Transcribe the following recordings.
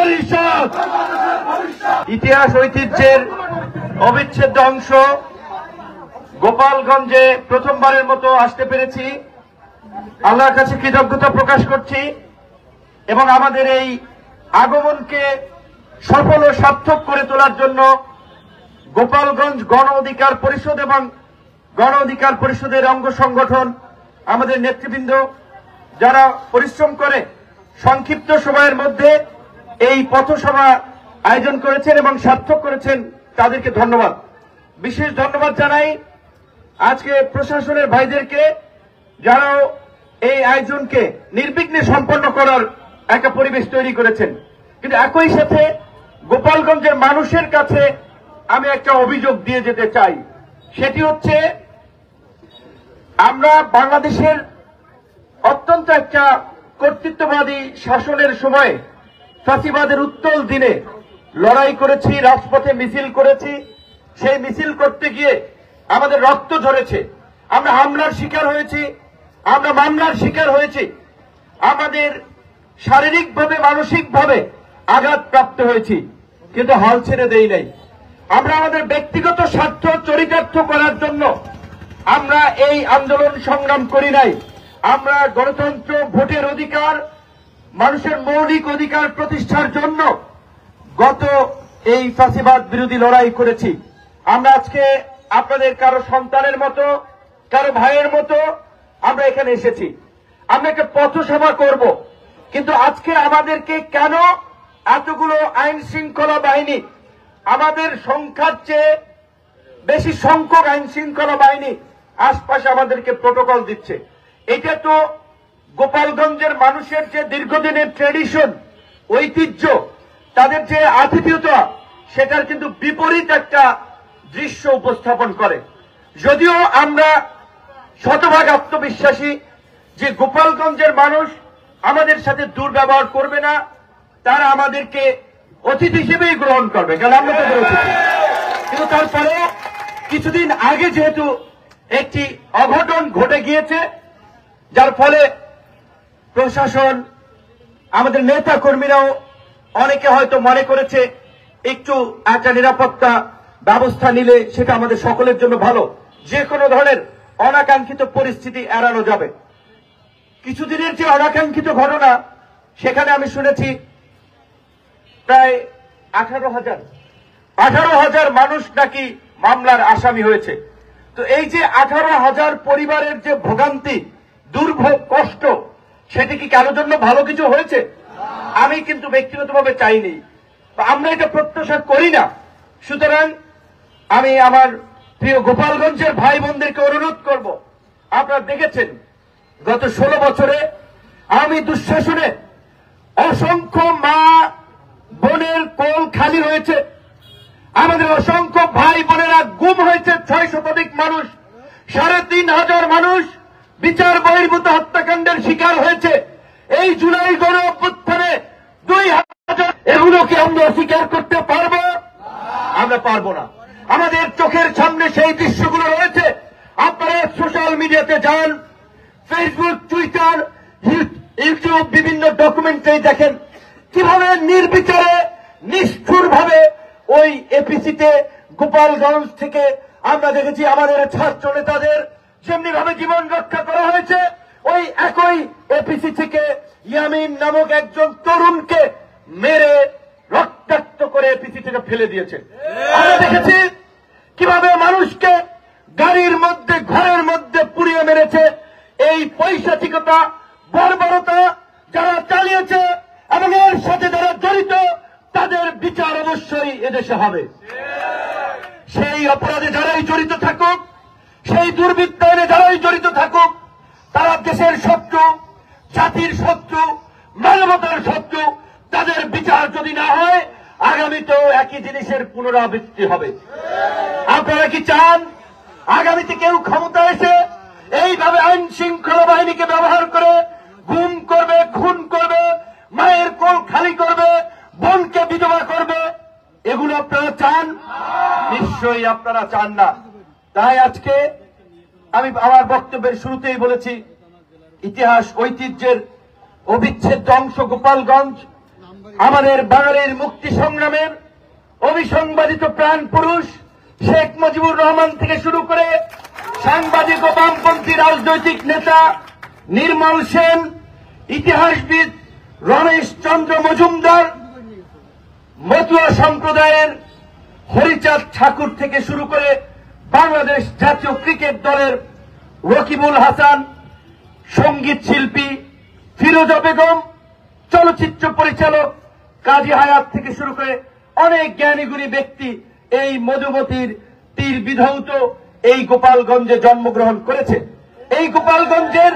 পরিষদ ইতিহাস ঐতিহ্যের অবিচ্ছেদ্য অংশ গোপালগঞ্জে প্রথমবারের মতো আসতে পেরেছি। আল্লাহর কাছে কৃতজ্ঞতা প্রকাশ করছি এবং আমাদের এই আগমনকে সফল ও সার্থক করে তোলার জন্য গোপালগঞ্জ গণ অধিকার পরিষদ এবং গণ অধিকার পরিষদের অঙ্গ সংগঠন, আমাদের নেতৃবৃন্দ যারা পরিশ্রম করে সংক্ষিপ্ত সময়ের মধ্যে এই পথসভা আয়োজন করেছেন এবং সার্থক করেছেন, তাদেরকে ধন্যবাদ। বিশেষ ধন্যবাদ জানাই আজকে প্রশাসনের ভাইদেরকে, যারা এই আয়োজনকে নির্বিঘ্নে সম্পন্ন করার একটা পরিবেশ তৈরি করেছেন। কিন্তু একই সাথে গোপালগঞ্জের মানুষের কাছে আমি একটা অভিযোগ দিয়ে যেতে চাই। সেটি হচ্ছে, আমরা বাংলাদেশের অত্যন্ত একটা কর্তৃত্ববাদী শাসনের সময় ফাঁসিবাদের উত্তল দিনে লড়াই করেছি, রাজপথে মিছিল করেছি। সেই মিছিল করতে গিয়ে আমাদের রক্ত ঝরেছে, আমরা হামলার শিকার হয়েছি, আমরা মামলার শিকার হয়েছি, আমাদের শারীরিকভাবে মানসিকভাবে আঘাতপ্রাপ্ত হয়েছি, কিন্তু হাল ছেড়ে দেই নাই। আমরা আমাদের ব্যক্তিগত স্বার্থ চরিতার্থ করার জন্য আমরা এই আন্দোলন সংগ্রাম করি নাই। আমরা গণতন্ত্র, ভোটের অধিকার, মানুষের মৌলিক অধিকার প্রতিষ্ঠার জন্য গত এই ফাঁসিবাদ বিরোধী লড়াই করেছি। আমরা আজকে আপনাদের কারো সন্তানের মতো, কারো ভাইয়ের মতো আমরা এখানে এসেছি। আমরা একটা পথসভা করব, কিন্তু আজকে আমাদেরকে কেন এতগুলো আইন শৃঙ্খলা বাহিনী, আমাদের সংখ্যার চেয়ে বেশি সংখ্যক আইন শৃঙ্খলা বাহিনী আশপাশে আমাদেরকে প্রোটোকল দিচ্ছে? এটা তো গোপালগঞ্জের মানুষের যে দীর্ঘদিনের ট্রেডিশন, ঐতিহ্য, তাদের যে আতিথেয়তা, সেটার কিন্তু বিপরীত একটা দৃশ্য উপস্থাপন করে। যদিও আমরা শতভাগ আত্মবিশ্বাসী যে গোপালগঞ্জের মানুষ আমাদের সাথে দুর্ব্যবহার করবে না, তারা আমাদেরকে অতিথি হিসেবেই গ্রহণ করবে, কারণ আমরা তো অতিথি। কিন্তু তারপরে কিছুদিন আগে যেহেতু একটি অঘটন ঘটে গিয়েছে, যার ফলে প্রশাসন, আমাদের নেতা কর্মীরাও অনেকে হয়তো মনে করেছে একটু একটা নিরাপত্তা ব্যবস্থা নিলে সেটা আমাদের সকলের জন্য ভালো, যে কোনো ধরনের অনাকাঙ্ক্ষিত পরিস্থিতি এড়ানো যাবে। কিছুদিনের যে অনাকাঙ্ক্ষিত ঘটনা, সেখানে আমি শুনেছি প্রায় 18,000 মানুষ নাকি মামলার আসামি হয়েছে। তো এই যে 18,000 পরিবারের যে ভোগান্তি, দুর্ভোগ, কষ্ট, সেটি কি কারোর জন্য ভালো কিছু হয়েছে? আমি কিন্তু ব্যক্তিগতভাবে চাইনি, আমরা এটা প্রত্যাশা করি না। সুতরাং আমি আমার প্রিয় গোপালগঞ্জের ভাই বোনদেরকে অনুরোধ করব, আপনারা দেখেছেন গত 16 বছরে আওয়ামী দুঃশাসনে অসংখ্য মা বোনের কোল খালি হয়েছে, আমাদের অসংখ্য ভাই বোনেরা গুম হয়েছে, 6 শতাধিক মানুষ, 3,500 মানুষ বিচার বহির্ভূত হত্যাকাণ্ডের শিকার হয়েছে। এই জুলাই গণ অভ্যুত্থানে 2,000, এগুলো কি আমরা অস্বীকার করতে পারবো? আমরা পারবো না। আমাদের চোখের সামনে সেই দৃশ্যগুলো রয়েছে। আপনারা সোশ্যাল মিডিয়াতে যান, ফেসবুক, টুইটার, ইউটিউব, বিভিন্ন ডকুমেন্টারি দেখেন কিভাবে নির্বিচারে, নিষ্ঠুরভাবে ওই এপিসিতে গোপালগঞ্জ থেকে আমরা দেখেছি আমাদের ছাত্র নেতাদের যেমনি ভাবে জীবন রক্ষা করা হয়েছে, ওই একই এপিসি থেকে ইয়ামিন নামক একজন তরুণকে মেরে রক্তাক্ত করে এপিসি থেকে ফেলে দিয়েছে। আমরা দেখেছি কিভাবে মানুষকে গাড়ির মধ্যে, ঘরের মধ্যে পুড়িয়ে মেরেছে। এই পৈশাচিকতা, বর্বরতা যারা চালিয়েছে এবং এর সাথে যারা জড়িত, তাদের বিচার অবশ্যই এদেশে হবে। সেই অপরাধে যারাই জড়িত থাকুক, সেই দুর্বৃত্তায়নে যারাই জড়িত থাকুক, তারা দেশের শত্রু, জাতির শত্রু, মানবতার শত্রু। তাদের বিচার যদি না হয়, আগামীতেও একই জিনিসের পুনরাবৃত্তি হবে। আপনারা কি চান আগামীতে কেউ ক্ষমতা এসে এইভাবে আইন শৃঙ্খলা বাহিনীকে ব্যবহার করে গুম করবে, খুন করবে, মায়ের কোল খালি করবে, বোনকে বিধবা করবে? এগুলো আপনারা চান? নিশ্চয়ই আপনারা চান না। তাই আজকে আমি আমার বক্তব্যের শুরুতেই বলেছি, ইতিহাস ঐতিহ্যের অবিচ্ছেদ্য অংশ গোপালগঞ্জ। আমাদের বাঙালির মুক্তি সংগ্রামের অবিসংবাদিত প্রাণ পুরুষ শেখ মুজিবুর রহমান থেকে শুরু করে সাংবাদিক ও বামপন্থী রাজনৈতিক নেতা নির্মল সেন, ইতিহাসবিদ রমেশ চন্দ্র মজুমদার, মতুয়া সম্প্রদায়ের হরিচাঁদ ঠাকুর থেকে শুরু করে বাংলাদেশ জাতীয় ক্রিকেট দলের রকিবুল হাসান, সঙ্গীত শিল্পী ফিরোজা বেগম, চলচ্চিত্র পরিচালক কাজী হায়াত থেকে শুরু করে অনেক জ্ঞানীগুণী ব্যক্তি এই মধুমতির তীর বিধৌত এই গোপালগঞ্জে জন্মগ্রহণ করেছে। এই গোপালগঞ্জের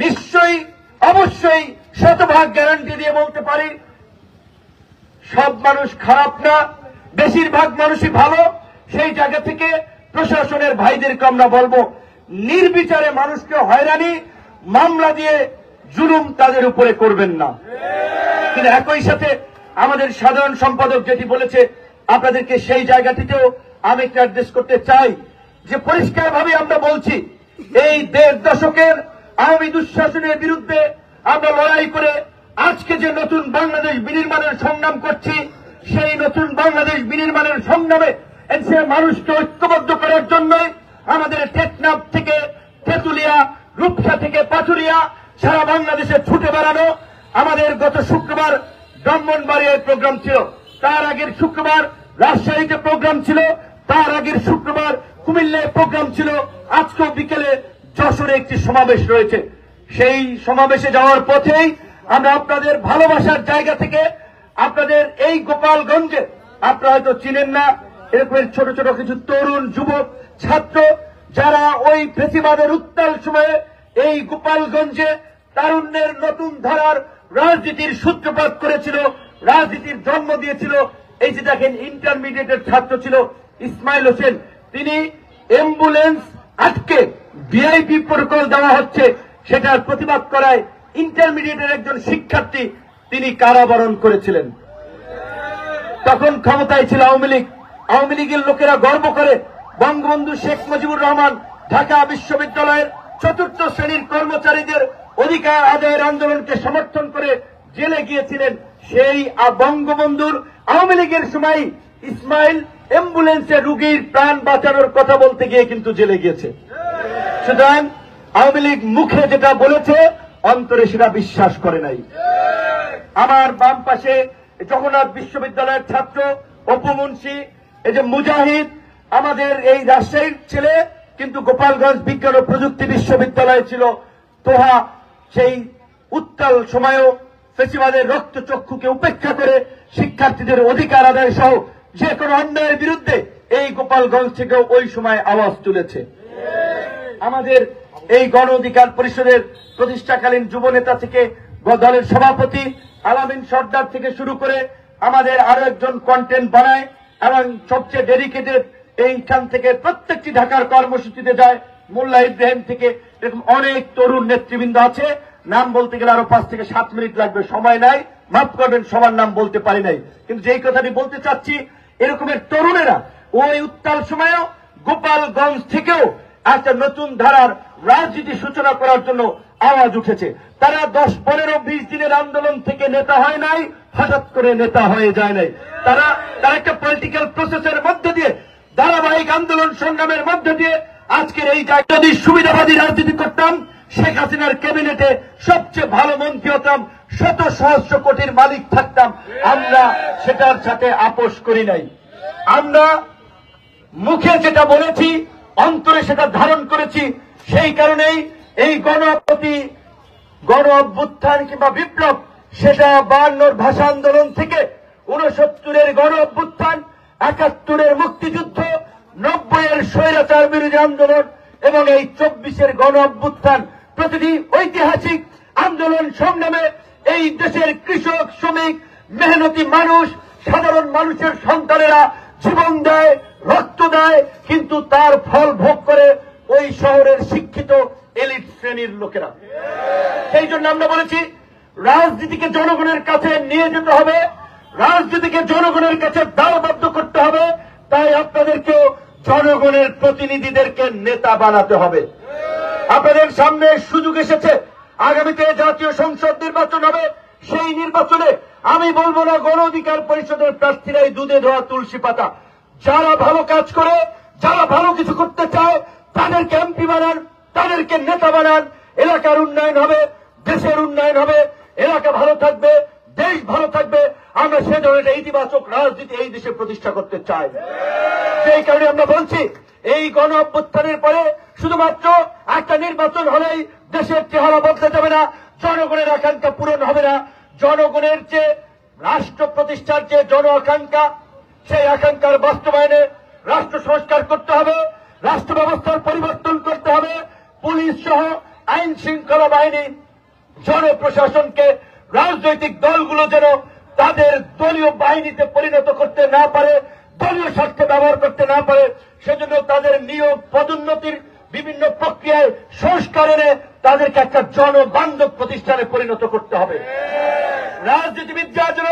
নিশ্চয়ই অবশ্যই শতভাগ গ্যারান্টি দিয়ে বলতে পারি সব মানুষ খারাপ না, বেশিরভাগ মানুষই ভালো। সেই জায়গা থেকে প্রশাসনের ভাইদেরকে আমরা বলবো নির্বিচারে মানুষকে হয়রানি মামলা দিয়ে জুলুম তাদের উপরে করবেন না। কিন্তু একই সাথে আমাদের সাধারণ সম্পাদক যেটি বলেছে আপনাদেরকে সেই জায়গাটিতেও আমি একটু অ্যাড্রেস করতে চাই যে পরিষ্কারভাবে আমরা বলছি এই 1.5 দশকের আওয়ামী দুঃশাসনের বিরুদ্ধে আমরা লড়াই করে আজকে যে নতুন বাংলাদেশ বিনির্মাণের সংগ্রাম করছি, সেই নতুন বাংলাদেশ বিনির্মাণের সংগ্রামে সে মানুষকে ঐক্যবদ্ধ করার জন্যই আমাদের টেকনাফ থেকে তেঁতুলিয়া, রূপসা থেকে পাথুরিয়া সারা বাংলাদেশে ছুটে বেড়ানো। আমাদের গত শুক্রবার ব্রাহ্মণবাড়িয়ায় প্রোগ্রাম ছিল, তার আগের শুক্রবার রাজশাহীতে প্রোগ্রাম ছিল, তার আগের শুক্রবার কুমিল্লায় প্রোগ্রাম ছিল, আজকেও বিকেলে যশোরে একটি সমাবেশ রয়েছে। সেই সমাবেশে যাওয়ার পথেই আমরা আপনাদের ভালোবাসার জায়গা থেকে আপনাদের এই গোপালগঞ্জে আপনারা হয়তো চিনেন না এরকমের ছোট ছোট কিছু তরুণ যুবক ছাত্র যারা ওই ফেসিবাদের উত্তাল সময়ে এই গোপালগঞ্জে তারুণ্যের নতুন ধারার রাজনীতির সূত্রপাত করেছিল, রাজনীতির জন্ম দিয়েছিল। এই যে দেখেন ইন্টারমিডিয়েটের ছাত্র ছিল ইসমাইল হোসেন, তিনি অ্যাম্বুলেন্স আটকে ভিআইপি প্রোটোকল দেওয়া হচ্ছে সেটার প্রতিবাদ করায় ইন্টারমিডিয়েটের একজন শিক্ষার্থী তিনি কারাবরণ করেছিলেন। তখন ক্ষমতায় ছিল আওয়ামী লীগ। আওয়ামী লীগের লোকেরা গর্ব করে বঙ্গবন্ধু শেখ মুজিবুর রহমান ঢাকা বিশ্ববিদ্যালয়ের 4র্থ শ্রেণীর কর্মচারীদের অধিকার আদায়ের আন্দোলনকে সমর্থন করে জেলে গিয়েছিলেন। সেই বঙ্গবন্ধুর আওয়ামী লীগের সময় ইসমাইল অ্যাম্বুলেন্সে রুগীর প্রাণ বাঁচানোর কথা বলতে গিয়ে কিন্তু জেলে গিয়েছে। সুতরাং আওয়ামী লীগ মুখে যেটা বলেছে অন্তরে সেটা বিশ্বাস করে নাই। আমার বাম পাশে জগন্নাথ বিশ্ববিদ্যালয়ের ছাত্র অপু মুন্সি, এই যে মুজাহিদ আমাদের এই রাজশাহীর ছেলে, কিন্তু গোপালগঞ্জ বিজ্ঞান ও প্রযুক্তি বিশ্ববিদ্যালয়ে ছিল। তোহা সেই উত্তাল সময়েও ফেসিবাদের রক্তচক্ষুকে উপেক্ষা করে শিক্ষার্থীদের অধিকার আদায় সহ যে কোনো অন্যায়ের বিরুদ্ধে এই গোপালগঞ্জ থেকেও ওই সময় আওয়াজ তুলেছে। আমাদের এই গণ অধিকার পরিষদের প্রতিষ্ঠাকালীন যুব নেতা থেকে দলের সভাপতি আলামিন সর্দার থেকে শুরু করে আমাদের আরো একজন কন্টেন্ট বানায় এবং সবচেয়ে ডেডিকেটেড এইখান থেকে প্রত্যেকটি ঢাকার কর্মসূচিতে যায় মোল্লা ইব্রাহিম থেকে, এরকম অনেক তরুণ নেতৃবৃন্দ আছে। নাম বলতে গেলে আরো 5 থেকে 7 মিনিট লাগবে, সময় নাই, মাফ করবেন সবার নাম বলতে পারি নাই। কিন্তু যেই কথাটি বলতে চাচ্ছি, এরকমের তরুণেরা ওই উত্তাল সময়েও গোপালগঞ্জ থেকেও একটা নতুন ধারার রাজনীতি সূচনা করার জন্য আওয়াজ উঠেছে। তারা 10, 15, 20 দিনের আন্দোলন থেকে নেতা হয় নাই, হঠাৎ করে নেতা হয়ে যায় নাই। তারা একটা পলিটিক্যাল প্রসেসের মধ্যে দিয়ে, ধারাবাহিক আন্দোলন সংগ্রামের মধ্যে দিয়ে আজকের এই জায়গায় যদি সুবিধাবাদী রাজনীতি করতাম, শেখ হাসিনার ক্যাবিনেটে সবচেয়ে ভালো মন্ত্রী হতাম, শত সহস্র কোটির মালিক থাকতাম। আমরা সেটার সাথে আপোষ করি নাই। আমরা মুখে যেটা বলেছি অন্তরে সেটা ধারণ করেছি। সেই কারণেই এই গণ অভ্যুত্থান কিংবা বিপ্লব, সেটা 52 ভাষা আন্দোলন থেকে 69-এর গণ অভ্যুত্থান, 71-এর মুক্তিযুদ্ধ, 90-এর স্বৈরাচার বিরোধী আন্দোলন এবং এই 24-এর গণ অভ্যুত্থান, প্রতিটি ঐতিহাসিক আন্দোলন সংগ্রামে এই দেশের কৃষক, শ্রমিক, মেহনতি মানুষ, সাধারণ মানুষের সন্তানেরা জীবন দেয়, রক্ত দেয়, কিন্তু তার ফল ভোগ করে ওই শহরের শিক্ষিত এলিট শ্রেণীর লোকেরা। সেই জন্য আমরা বলেছি রাজনীতিকে জনগণের কাছে নিয়ে যেতে হবে, রাজনীতিকে জনগণের কাছে দায়বদ্ধ করতে হবে। তাই আপনাদেরকেও জনগণের প্রতিনিধিদেরকে নেতা বানাতে হবে। আপনাদের সামনে সুযোগ এসেছে, আগামীতে জাতীয় সংসদ নির্বাচন হবে। সেই নির্বাচনে আমি বলবো না গণ অধিকার পরিষদের প্রার্থীরাই দুধে ধোয়া তুলসী পাতা। যারা ভালো কাজ করে, যারা ভালো কিছু করতে চায়, তাদেরকে এমপি বানান, তাদেরকে নেতা বানান। এলাকার উন্নয়ন হবে, দেশের উন্নয়ন হবে, এলাকা ভালো থাকবে, দেশ ভালো থাকবে। আমরা সে ধরনের ইতিবাচক রাজনীতি এই দেশে প্রতিষ্ঠা করতে চাই। সেই কারণে আমরা বলছি, এই গণ অভ্যুত্থানের পরে শুধুমাত্র একটা নির্বাচন হলেই দেশের চেহারা বদলে যাবে না, জনগণের আকাঙ্ক্ষা পূরণ হবে না। জনগণের যে রাষ্ট্র প্রতিষ্ঠার যে জন আকাঙ্ক্ষা, সেই আকাঙ্ক্ষার বাস্তবায়নে রাষ্ট্র সংস্কার করতে হবে, রাষ্ট্র ব্যবস্থার পরিবর্তন করতে হবে। পুলিশ সহ আইন শৃঙ্খলা বাহিনী, জনপ্রশাসনকে রাজনৈতিক দলগুলো যেন তাদের দলীয় বাহিনীতে পরিণত করতে না পারে, দলীয় স্বার্থে ব্যবহার করতে না পারে, সেজন্য তাদের নিয়োগ পদোন্নতির বিভিন্ন প্রক্রিয়ায় সংস্কার এনে তাদেরকে একটা জনবান্ধব প্রতিষ্ঠানে পরিণত করতে হবে। রাজনীতিবিদরা যেন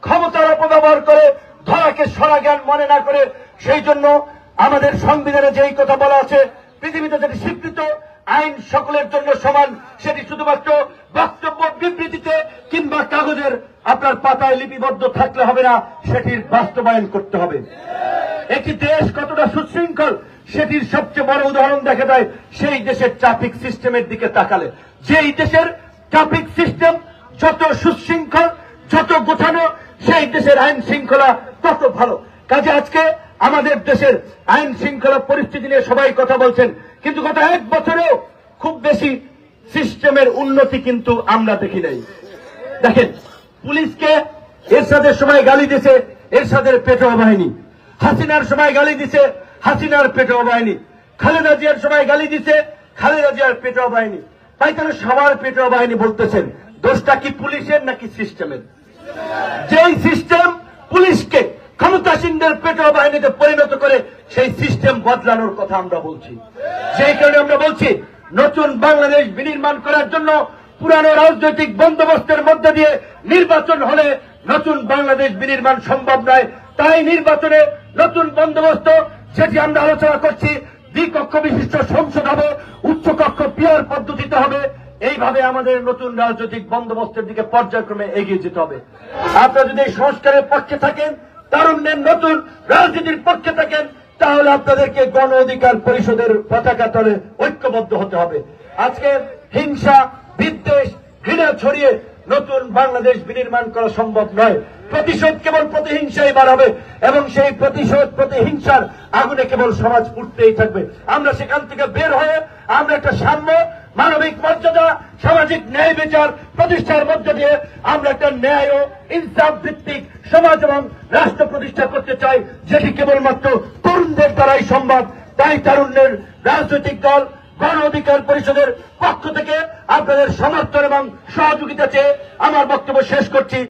ক্ষমতার অপব্যবহার করে ধরাকে সরা জ্ঞান মনে না করে, সেই জন্য আমাদের সংবিধানে যেই কথা বলা আছে, পৃথিবীতে যেটি স্বীকৃত আইন সকলের জন্য সমান, সেটি শুধুমাত্র বক্তব্য বিবৃতিতে কিংবা কাগজের আপনার পাতায় লিপিবদ্ধ থাকলে হবে না, সেটির বাস্তবায়ন করতে হবে। একটি দেশ কতটা সুশৃঙ্খল সেটির সবচেয়ে বড় উদাহরণ দেখা যায় সেই দেশের ট্রাফিক সিস্টেমের দিকে তাকালে। যেই দেশের ট্রাফিক সিস্টেম যত সুশৃঙ্খল, যত গোছানো, সেই দেশের আইন শৃঙ্খলা তত ভালো। কাজে আজকে আমাদের দেশের আইন শৃঙ্খলা পরিস্থিতি নিয়ে সবাই কথা বলছেন, কিন্তু গত 1 বছরেও খুব বেশি সিস্টেমের উন্নতি কিন্তু আমরা দেখি নাই। দেখেন, পুলিশকে এরশাদের সময় গালি দিছে এরশাদের পেটোয়া বাহিনী, হাসিনার সময় গালি দিছে হাসিনার পেটোয়া বাহিনী, খালেদা জিয়ার সময় গালি দিছে খালেদা জিয়ার পেটোয়া বাহিনী। তাই তারা সবার পেটোয়া বাহিনী বলতেছেন। দোষটা কি পুলিশের নাকি সিস্টেমের? যেই সিস্টেম পুলিশকে ক্ষমতাসীনদের পেটোয়া বাহিনীতে পরিণত করে, সেই সিস্টেম বদলানোর কথা আমরা বলছি। সেই কারণে আমরা বলছি, নতুন বাংলাদেশ বিনির্মাণ করার জন্য পুরানো রাজনৈতিক বন্দোবস্তের মধ্যে দিয়ে নির্বাচন হলে নতুন বাংলাদেশ বিনির্মাণ সম্ভব নয়। তাই নির্বাচনে নতুন বন্দোবস্ত, সেটি আমরা আলোচনা করছি, দ্বিকক্ষ বিশিষ্ট সংসদ হবে, উচ্চকক্ষ পিয়ার পদ্ধতিতে হবে। এইভাবে আমাদের নতুন রাজনৈতিক বন্দোবস্তের দিকে পর্যায়ক্রমে এগিয়ে যেতে হবে। আপনারা যদি এই সংস্কারের পক্ষে থাকেন, তারুণ্যের নতুন রাজনীতির পক্ষে থাকেন, তাহলে আপনাদেরকে গণ অধিকার পরিষদের পতাকা তলে ঐক্যবদ্ধ হতে হবে। আজকে হিংসা, বিদ্বেষ, ঘৃণা ছড়িয়ে নতুন বাংলাদেশ বিনির্মাণ করা সম্ভব নয়। প্রতিশোধ কেবল প্রতিহিংসাই বাড়াবে এবং সেই প্রতিশোধ প্রতিহিংসার আগুনে কেবল সমাজ পুড়তেই থাকবে। আমরা সেখান থেকে বের হয়ে আমরা একটা সাম্য, মানবিক মর্যাদা, সামাজিক ন্যায় বিচার প্রতিষ্ঠার মধ্য দিয়ে আমরা একটা ন্যায় ও ইনসাফ ভিত্তিক সমাজ এবং রাষ্ট্র প্রতিষ্ঠা করতে চাই, যেটি কেবলমাত্র তরুণদের দ্বারাই সম্ভব। তাই তারুণ্যের রাজনৈতিক দল গণ অধিকার পরিষদের পক্ষ থেকে আপনাদের সমর্থন এবং সহযোগিতা চেয়ে আমার বক্তব্য শেষ করছি।